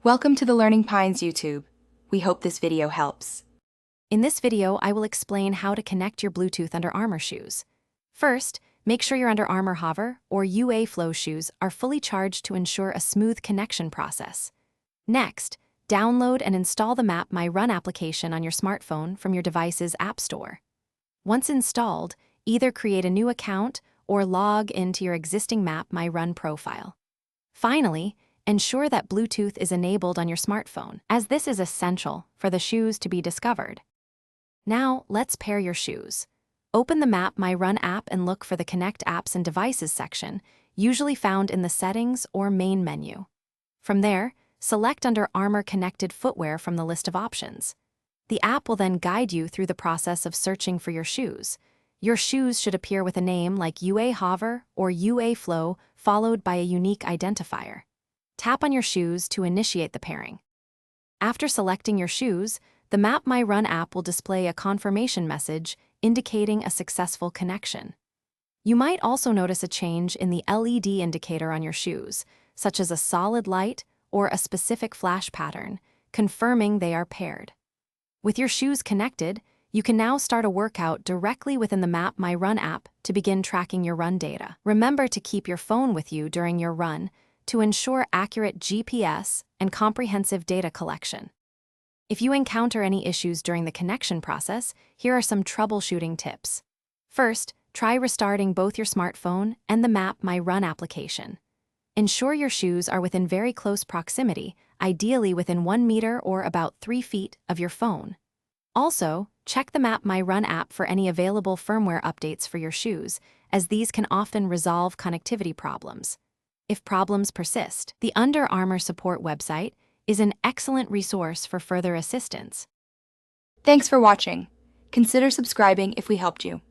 Welcome to the Learning Pines YouTube. We hope this video helps. In this video, I will explain how to connect your Bluetooth Under Armour shoes. First, make sure your Under Armour Hover or UA Flow shoes are fully charged to ensure a smooth connection process. Next, download and install the MapMyRun application on your smartphone from your device's App Store. Once installed, either create a new account or log into your existing MapMyRun profile. Finally, ensure that Bluetooth is enabled on your smartphone, as this is essential for the shoes to be discovered. Now, let's pair your shoes. Open the MapMyRun app and look for the Connect Apps and Devices section, usually found in the Settings or Main menu. From there, select Under Armour Connected Footwear from the list of options. The app will then guide you through the process of searching for your shoes. Your shoes should appear with a name like UA Hover or UA Flow, followed by a unique identifier. Tap on your shoes to initiate the pairing. After selecting your shoes, the MapMyRun app will display a confirmation message indicating a successful connection. You might also notice a change in the LED indicator on your shoes, such as a solid light or a specific flash pattern, confirming they are paired. With your shoes connected, you can now start a workout directly within the MapMyRun app to begin tracking your run data. Remember to keep your phone with you during your run to ensure accurate GPS and comprehensive data collection. If you encounter any issues during the connection process, here are some troubleshooting tips. First, try restarting both your smartphone and the MapMyRun application. Ensure your shoes are within very close proximity, ideally within 1 meter or about 3 feet of your phone. Also, check the MapMyRun app for any available firmware updates for your shoes, as these can often resolve connectivity problems. If problems persist, the Under Armour support website is an excellent resource for further assistance. Thanks for watching. Consider subscribing if we helped you.